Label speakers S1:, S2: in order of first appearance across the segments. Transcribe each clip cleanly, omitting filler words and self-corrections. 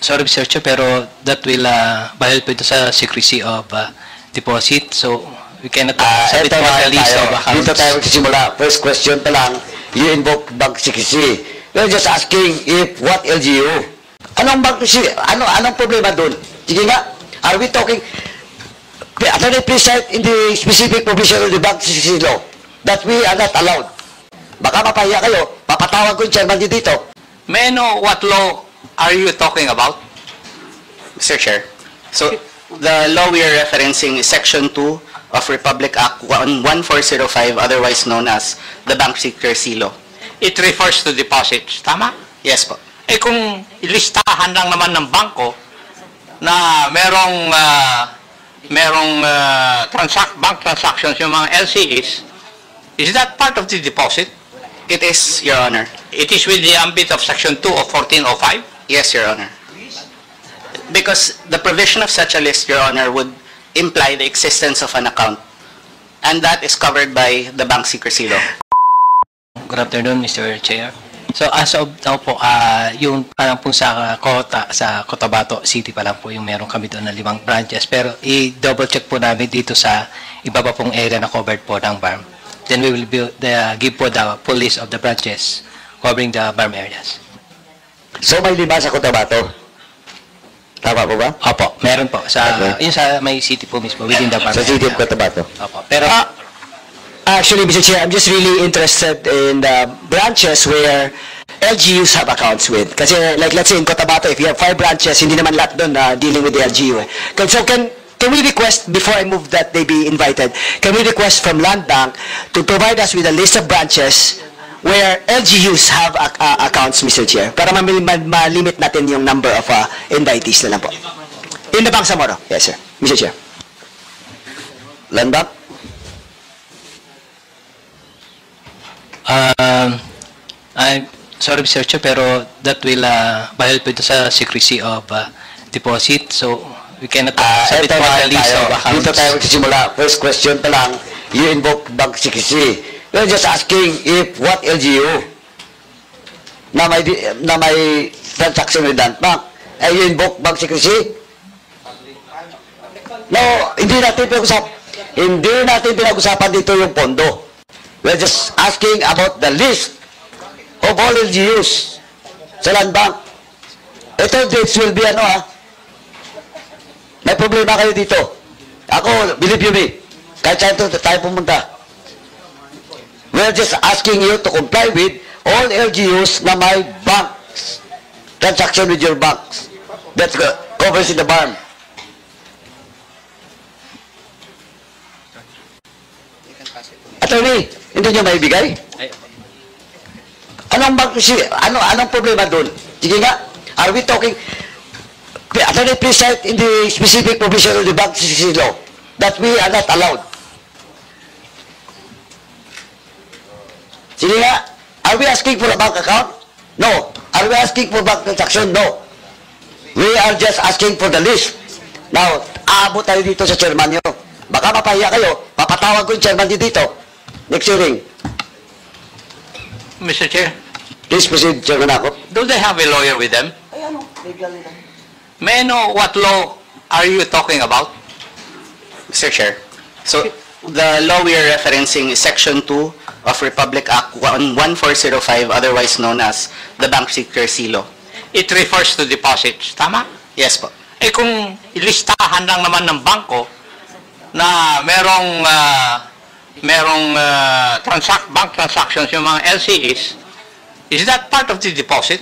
S1: Sorry, Mr. Chair, pero that will violate po ito sa secrecy of deposit. So, we cannot submit
S2: Ito
S1: for
S2: na
S1: the list
S2: tayo.
S1: of accounts.
S2: Dito tayo magsisimula. First question pa lang, you invoke bank secrecy. We're just asking if what LGU? Anong bank secrecy? Anong problema doon? Sige nga, are we talking... Attorney, please cite in the specific provision of the bank secrecy law that we are not allowed. Baka mapahiya kayo, papatawag ko yung chairman dito.
S3: May I know what law are you talking about?
S4: Mr. Chair, so the law we are referencing is Section 2 of Republic Act 1405, otherwise known as the Bank Secrecy Law.
S3: It refers to deposits. Tama?
S4: Yes po.
S3: Eh kung ilistahan lang naman ng bangko na merong bank transactions yung mga LCEs, is that part of the deposit?
S4: It is, Your Honor.
S3: It is with the ambit of Section 2 of 1405?
S4: Yes, Your Honor. Because the provision of such a list, Your Honor, would imply the existence of an account. And that is covered by the Bank Secrecy Law.
S1: Good afternoon, Mr. Chair. So, as of now po, yung parang po sa Cotabato City pa lang po yung meron kami doon na 5 branches. Pero i-double check po namin dito sa iba pa pong area na covered po ng BARM. Then we will give po the full list of the branches covering the BARM areas.
S2: So may 5 sa Cotabato? Tama po ba?
S1: Opo, meron po. Yun sa may city po mismo, within the BARM
S2: Sa City of
S1: area.
S2: Cotabato?
S1: Opo. Pero,
S5: Actually, Mr. Chair, I'm just really interested in the branches where LGUs have accounts with. Kasi, like, let's say in Cotabato, if you have 5 branches, hindi naman lahat doon dealing with the LGU. So, can we request, before I move that they be invited, can we request from Land Bank to provide us with a list of branches where LGUs have accounts, Mr. Chair, para ma-limit natin yung number of invitees na lang po. In the Bangsamoro. Yes, sir. Mr. Chair.
S2: Land Bank?
S1: I'm sorry, Mr. Chair, pero that will violate po ito sa secrecy of deposit. So, we cannot submit
S2: Ito
S1: for
S2: na
S1: the list
S2: tayo.
S1: of accounts.
S2: Dito tayo magsisimula. First question pa lang, you invoke bank secrecy. We're just asking if what LGU na may transaction with that bank, you invoke bank secrecy? No, hindi natin pinag-usapan dito yung pondo. We're just asking about the list of all LGUs sa Land Bank. Ito, dates will be may problema kayo dito. Ako, believe you me, kahit saan tayo pumunta. We're just asking you to comply with all LGUs na may banks, transaction with your banks. That's covers in the BARM. Attorney, hindi nyo maibigay? Anong problema doon? Sige nga, are we talking... Attorney, please cite in the specific provision of the bank secrecy law that we are not allowed. Sige nga, are we asking for a bank account? No. Are we asking for bank transaction? No. We are just asking for the list. Now, aabot tayo dito sa chairman nyo. Baka mapahiya kayo, papatawag ko yung chairman dito. Next hearing.
S3: Mr. Chair,
S2: Please proceed, Chairman Akop.
S3: do they have a lawyer with them? May I know what law are you talking about?
S4: Mr. Chair, so the law we are referencing is Section 2 of Republic Act 1405, otherwise known as the Bank Secrecy Law.
S3: It refers to deposits. Tama?
S4: Yes po.
S3: Eh kung ilistahan lang naman ng bangko na merong bank transactions yung mga LCEs, is that part of the deposit?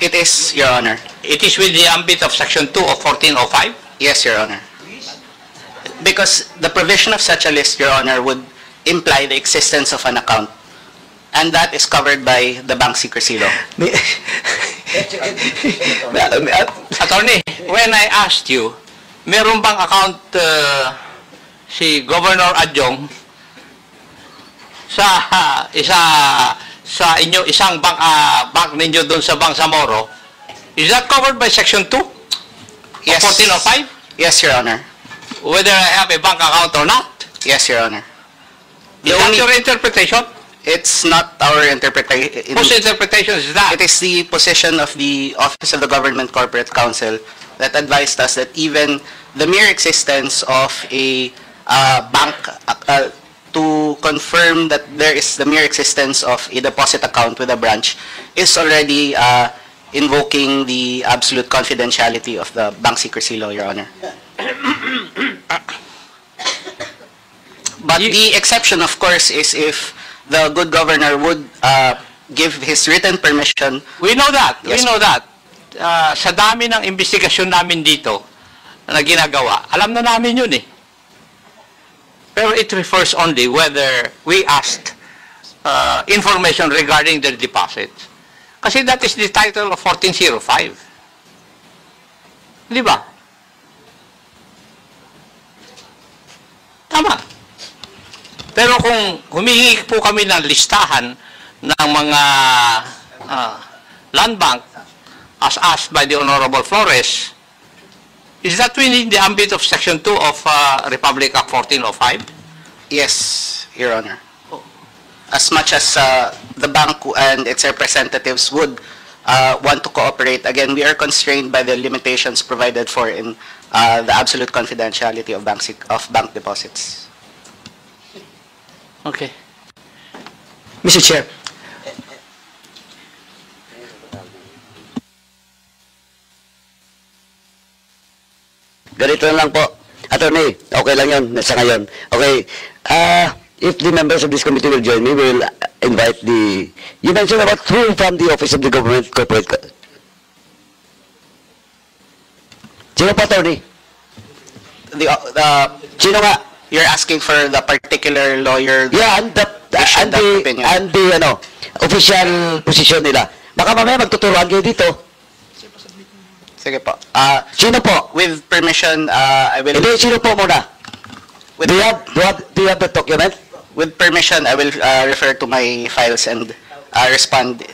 S4: It is, Your Honor.
S3: It is with the ambit of Section 2 of 1405?
S4: Yes, Your Honor. Because the provision of such a list, Your Honor, would imply the existence of an account. And that is covered by the Bank Secrecy Law.
S3: Attorney, when I asked you, meron bang account si Governor Adjong sa isang bank ninyo doon sa Bangsamoro, is that covered by Section 2
S4: Yes.
S3: of 1405?
S4: Yes, Your Honor.
S3: Whether I have a bank account or not?
S4: Yes, Your Honor.
S3: Is that your interpretation?
S4: It's not our interpretation.
S3: Whose interpretation is that?
S4: It is the position of the Office of the Government Corporate Counsel that advised us that even the mere existence of a bank, to confirm that there is the mere existence of a deposit account with a branch is already invoking the absolute confidentiality of the bank secrecy law, Your Honor. But the exception, of course, is if the good governor would give his written permission.
S3: We know that.
S4: Yes.
S3: We know that. Sa dami ng investigasyon namin dito na ginagawa, alam na namin yun eh. Pero it refers only whether we asked information regarding their deposits. Kasi that is the title of 1405. Di ba? Tama. Pero kung humingi po kami ng listahan ng mga land bank as asked by the Honorable Flores, is that within the ambit of Section 2 of Republic Act 1405?
S4: Yes, Your Honor. As much as the bank and its representatives would want to cooperate, again, we are constrained by the limitations provided for in the absolute confidentiality of bank deposits.
S3: Okay.
S5: Mr. Chair.
S2: Ganito na lang po. Attorney, okay lang yun sa ngayon. Okay, if the members of this committee will join me, we will invite the... You mentioned about who from the Office of the Government Corporate... Sino pa, attorney? Sino nga?
S4: You're asking for the particular lawyer.
S2: Yeah, and
S4: issued that opinion.
S2: the official position nila. Baka mamaya magtuturuan kayo dito.
S4: Sige po.
S2: Sino po?
S4: With permission, I will...
S2: Hindi, sino po muna?
S4: With,
S2: Do you have the document?
S4: with permission, I will refer to my files and respond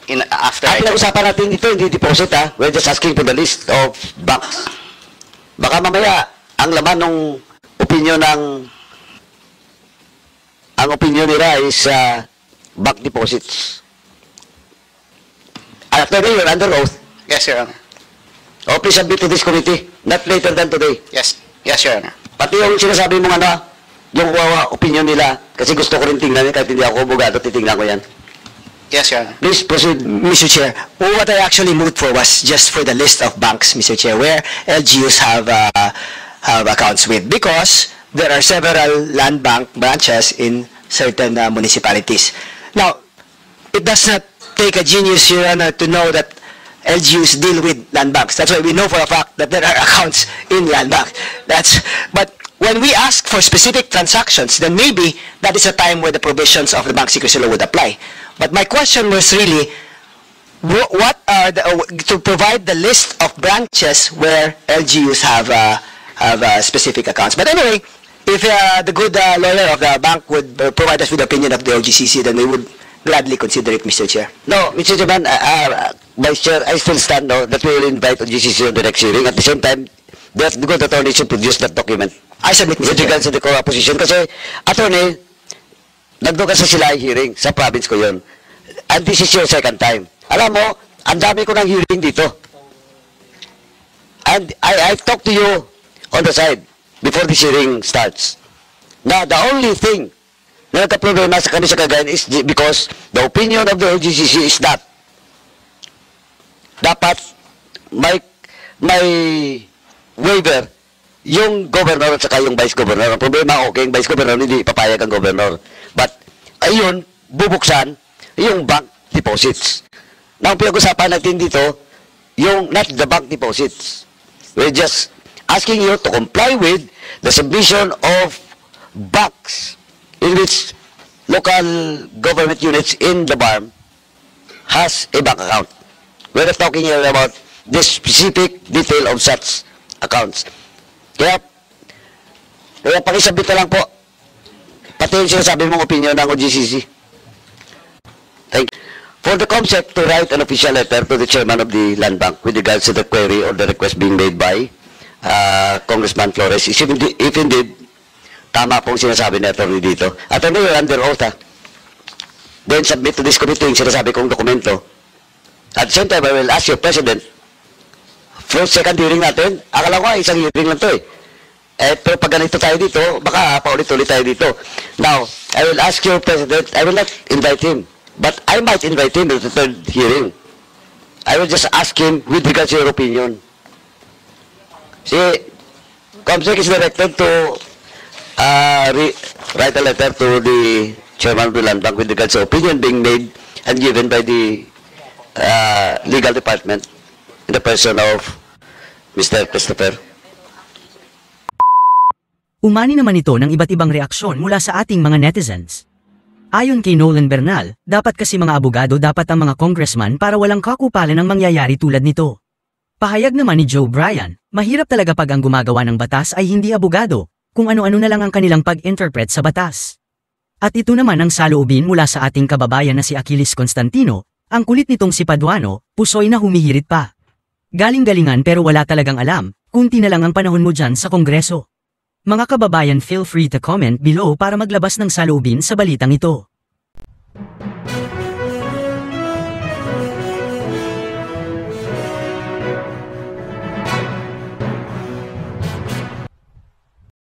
S4: in after
S2: Ang pinag-usapan natin dito, hindi deposit ha. We're just asking for the list of banks. Baka mamaya, ang laman ng opinion ang opinion nila is bank deposits. After you're under oath,
S4: Yes, Your Honor.
S2: please submit to this committee, not later than today.
S4: Yes, Your Honor.
S2: Pati yung sinasabi mo yung opinion nila, kasi gusto ko rin tingnan yan, kahit hindi ako abogado, titingnan ko yan.
S4: Yes, Your Honor.
S2: Please proceed.
S5: Mr. Chair, what I actually moved for was just for the list of banks, Mr. Chair, where LGUs have accounts with, because there are several land bank branches in certain municipalities. Now, it does not take a genius, Your Honor, to know that LGUs deal with land banks. That's why we know for a fact that there are accounts in land banks. But when we ask for specific transactions, then maybe that is a time where the provisions of the bank secrecy law would apply. But my question was really, what are to provide the list of branches where LGUs have specific accounts. But anyway, if the good lawyer of the bank would provide us with the opinion of the OGCC, then we would gladly consider it, Mr. Chair.
S2: No, Mr. Chairman, Vice Chair, I still stand that we will invite OGCC on the next hearing. At the same time, the good attorney should produce that document.
S5: I submit, Mr.
S2: With
S5: Chair.
S2: regards to the position. Kasi, attorney, nagdoon ka sa Silay hearing, sa province ko yun. And this is your second time. Alam mo, ang dami ko ng hearing dito. And I've talked to you on the side before this hearing starts. Now, the only thing na nagka-problema sa kami sa Cagayan is because the opinion of the OGCC is that dapat may waiver yung governor at saka yung vice governor. Ang problema, okay, yung vice governor, hindi papayag ang governor. But, ayun, bubuksan yung bank deposits. Now, ang pinag-usapan natin dito, yung not the bank deposits. We're just asking you to comply with the submission of banks in which local government units in the BARM has a bank account. We're not talking here about the specific detail of such accounts. Kaya pakisabit na lang po. Pati yung sinasabi mong opinion ng OGCC. Thank you. For the concept to write an official letter to the chairman of the Land Bank with regards to the query or the request being made by Congressman Flores, if indeed tama pong sinasabi ni attorney dito. Attorney, you're under oath, ha? then submit to this committee yung sinasabi kong dokumento. At the same time, I will ask your President, first, second hearing natin, akala ko isang hearing lang to eh. Pero pag ganito tayo dito, baka paulit-ulit tayo dito. Now, I will ask your President, I will not invite him, but I might invite him to the third hearing. I will just ask him with regards to your opinion. See, COMSEC is directed to write a letter to the Chairman of the Land Bank with regards to opinion being made and given by the legal department in the person of Mr. Christopher.
S6: Umani naman ito ng iba't ibang reaksyon mula sa ating mga netizens. Ayon kay Nolan Bernal, dapat kasi mga abogado dapat ang mga congressman para walang kakupalan ang mangyayari tulad nito. Pahayag naman ni Joe Bryan, mahirap talaga pag ang gumagawa ng batas ay hindi abogado, kung ano-ano na lang ang kanilang pag-interpret sa batas. At ito naman ang saloobin mula sa ating kababayan na si Achilles Constantino, ang kulit nitong si Paduano, pusoy na humihirit pa. Galing-galingan pero wala talagang alam, kunti na lang ang panahon mo dyan sa Kongreso. Mga kababayan, feel free to comment below para maglabas ng saloobin sa balitang ito.